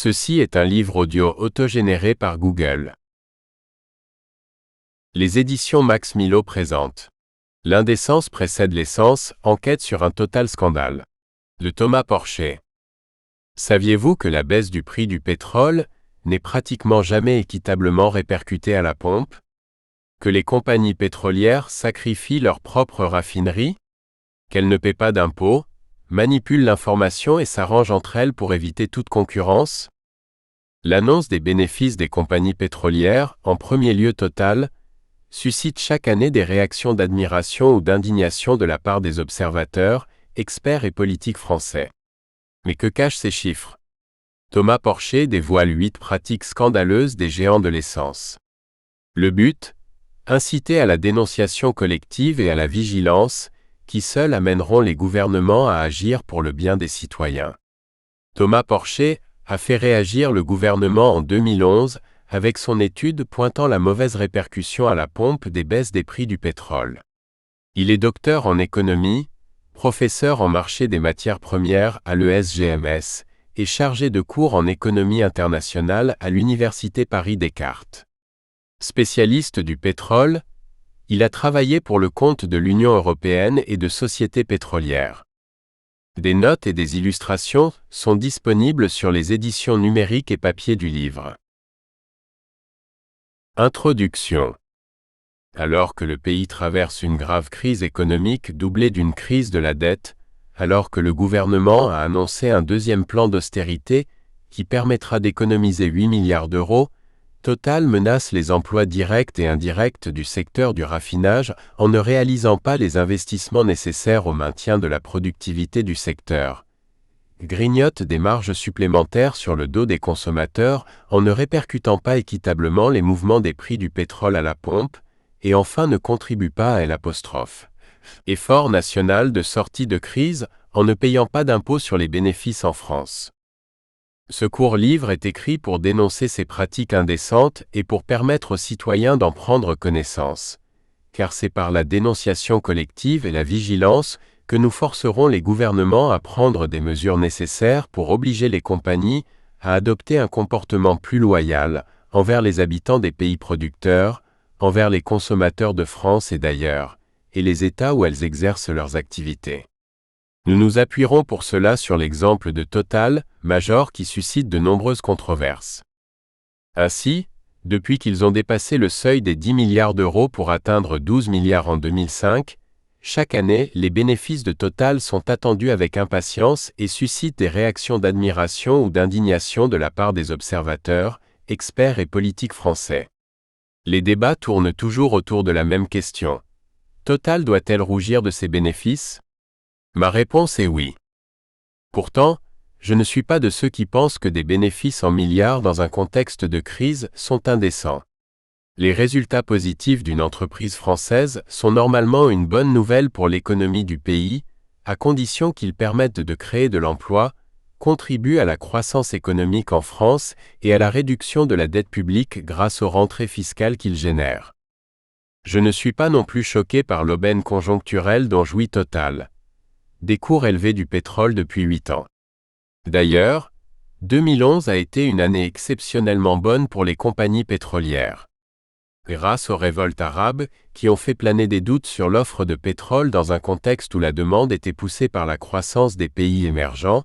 Ceci est un livre audio autogénéré par Google. Les éditions Max Milo présentent L'indécence précède l'essence, enquête sur un total scandale. De Thomas Porcher. Saviez-vous que la baisse du prix du pétrole n'est pratiquement jamais équitablement répercutée à la pompe? Que les compagnies pétrolières sacrifient leurs propres raffineries? Qu'elles ne paient pas d'impôts, manipulent l'information et s'arrangent entre elles pour éviter toute concurrence? L'annonce des bénéfices des compagnies pétrolières, en premier lieu Total, suscite chaque année des réactions d'admiration ou d'indignation de la part des observateurs, experts et politiques français. Mais que cachent ces chiffres? Thomas Porcher dévoile 8 pratiques scandaleuses des géants de l'essence. Le but? Inciter à la dénonciation collective et à la vigilance, qui seuls amèneront les gouvernements à agir pour le bien des citoyens. Thomas Porcher a fait réagir le gouvernement en 2011 avec son étude pointant la mauvaise répercussion à la pompe des baisses des prix du pétrole. Il est docteur en économie, professeur en marché des matières premières à l'ESGMS et chargé de cours en économie internationale à l'Université Paris-Descartes. Spécialiste du pétrole, il a travaillé pour le compte de l'Union européenne et de sociétés pétrolières. Des notes et des illustrations sont disponibles sur les éditions numériques et papier du livre. Introduction. Alors que le pays traverse une grave crise économique doublée d'une crise de la dette, alors que le gouvernement a annoncé un deuxième plan d'austérité qui permettra d'économiser 8 milliards d'euros, Total menace les emplois directs et indirects du secteur du raffinage en ne réalisant pas les investissements nécessaires au maintien de la productivité du secteur, grignote des marges supplémentaires sur le dos des consommateurs en ne répercutant pas équitablement les mouvements des prix du pétrole à la pompe, et enfin ne contribue pas à l'effort national de sortie de crise en ne payant pas d'impôt sur les bénéfices en France. Ce court livre est écrit pour dénoncer ces pratiques indécentes et pour permettre aux citoyens d'en prendre connaissance. Car c'est par la dénonciation collective et la vigilance que nous forcerons les gouvernements à prendre des mesures nécessaires pour obliger les compagnies à adopter un comportement plus loyal envers les habitants des pays producteurs, envers les consommateurs de France et d'ailleurs, et les États où elles exercent leurs activités. Nous nous appuierons pour cela sur l'exemple de Total, Major qui suscite de nombreuses controverses. Ainsi, depuis qu'ils ont dépassé le seuil des 10 milliards d'euros pour atteindre 12 milliards en 2005, chaque année, les bénéfices de Total sont attendus avec impatience et suscitent des réactions d'admiration ou d'indignation de la part des observateurs, experts et politiques français. Les débats tournent toujours autour de la même question. Total doit-elle rougir de ses bénéfices? Ma réponse est oui. Pourtant, je ne suis pas de ceux qui pensent que des bénéfices en milliards dans un contexte de crise sont indécents. Les résultats positifs d'une entreprise française sont normalement une bonne nouvelle pour l'économie du pays, à condition qu'ils permettent de créer de l'emploi, contribuent à la croissance économique en France et à la réduction de la dette publique grâce aux rentrées fiscales qu'ils génèrent. Je ne suis pas non plus choqué par l'aubaine conjoncturelle dont jouit Total. Des cours élevés du pétrole depuis 8 ans. D'ailleurs, 2011 a été une année exceptionnellement bonne pour les compagnies pétrolières. Grâce aux révoltes arabes, qui ont fait planer des doutes sur l'offre de pétrole dans un contexte où la demande était poussée par la croissance des pays émergents,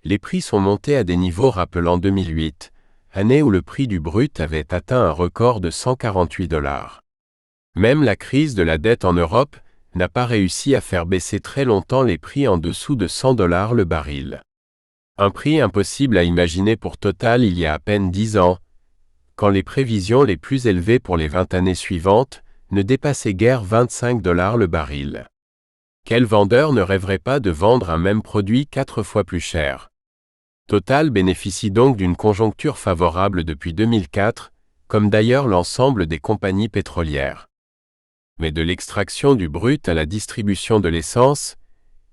les prix sont montés à des niveaux rappelant 2008, année où le prix du brut avait atteint un record de $148. Même la crise de la dette en Europe n'a pas réussi à faire baisser très longtemps les prix en dessous de $100 le baril. Un prix impossible à imaginer pour Total il y a à peine 10 ans, quand les prévisions les plus élevées pour les 20 années suivantes ne dépassaient guère $25 le baril. Quel vendeur ne rêverait pas de vendre un même produit 4 fois plus cher? Total bénéficie donc d'une conjoncture favorable depuis 2004, comme d'ailleurs l'ensemble des compagnies pétrolières. Mais de l'extraction du brut à la distribution de l'essence,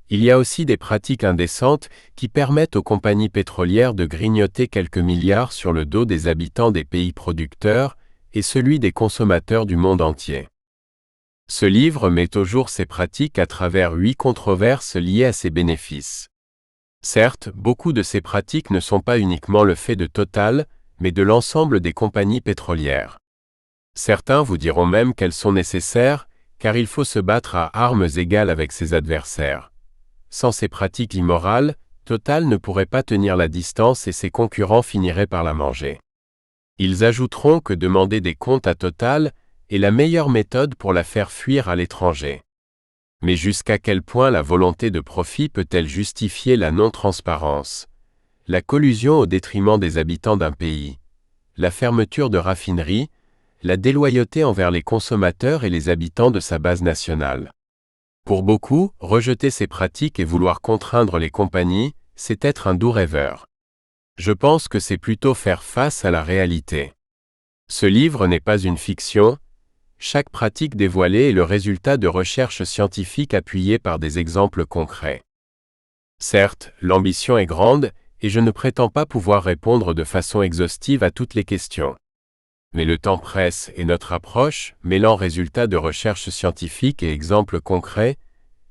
il y a aussi des pratiques indécentes qui permettent aux compagnies pétrolières de grignoter quelques milliards sur le dos des habitants des pays producteurs et celui des consommateurs du monde entier. Ce livre met au jour ces pratiques à travers 8 controverses liées à ces bénéfices. Certes, beaucoup de ces pratiques ne sont pas uniquement le fait de Total, mais de l'ensemble des compagnies pétrolières. Certains vous diront même qu'elles sont nécessaires, car il faut se battre à armes égales avec ses adversaires. Sans ces pratiques immorales, Total ne pourrait pas tenir la distance et ses concurrents finiraient par la manger. Ils ajouteront que demander des comptes à Total est la meilleure méthode pour la faire fuir à l'étranger. Mais jusqu'à quel point la volonté de profit peut-elle justifier la non-transparence, la collusion au détriment des habitants d'un pays, la fermeture de raffineries, la déloyauté envers les consommateurs et les habitants de sa base nationale? Pour beaucoup, rejeter ces pratiques et vouloir contraindre les compagnies, c'est être un doux rêveur. Je pense que c'est plutôt faire face à la réalité. Ce livre n'est pas une fiction. Chaque pratique dévoilée est le résultat de recherches scientifiques appuyées par des exemples concrets. Certes, l'ambition est grande, et je ne prétends pas pouvoir répondre de façon exhaustive à toutes les questions. Mais le temps presse et notre approche, mêlant résultats de recherches scientifiques et exemples concrets,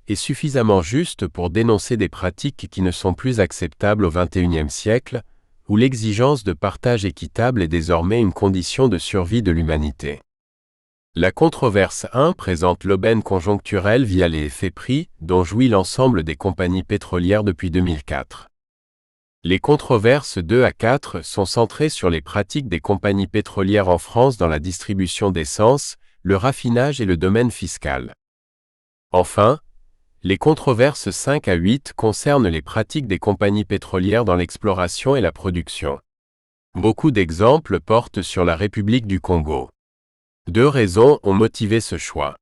est suffisamment juste pour dénoncer des pratiques qui ne sont plus acceptables au XXIe siècle, où l'exigence de partage équitable est désormais une condition de survie de l'humanité. La controverse 1 présente l'aubaine conjoncturelle via les effets prix, dont jouit l'ensemble des compagnies pétrolières depuis 2004. Les controverses 2 à 4 sont centrées sur les pratiques des compagnies pétrolières en France dans la distribution d'essence, le raffinage et le domaine fiscal. Enfin, les controverses 5 à 8 concernent les pratiques des compagnies pétrolières dans l'exploration et la production. Beaucoup d'exemples portent sur la République du Congo. 2 raisons ont motivé ce choix.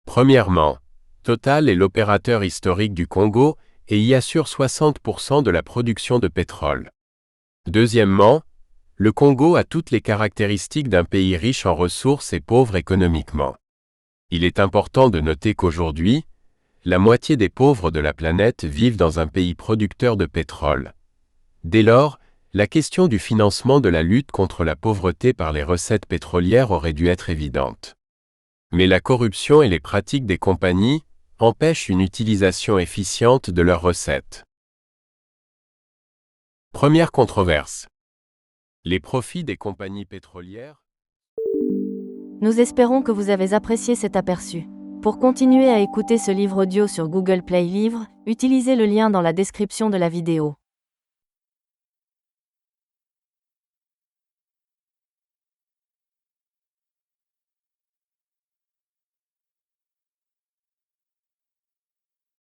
Premièrement, Total est l'opérateur historique du Congo et y assure 60% de la production de pétrole. Deuxièmement, le Congo a toutes les caractéristiques d'un pays riche en ressources et pauvre économiquement. Il est important de noter qu'aujourd'hui, la moitié des pauvres de la planète vivent dans un pays producteur de pétrole. Dès lors, la question du financement de la lutte contre la pauvreté par les recettes pétrolières aurait dû être évidente. Mais la corruption et les pratiques des compagnies empêchent une utilisation efficiente de leurs recettes. Première controverse. Les profits des compagnies pétrolières. Nous espérons que vous avez apprécié cet aperçu. Pour continuer à écouter ce livre audio sur Google Play Livres, utilisez le lien dans la description de la vidéo.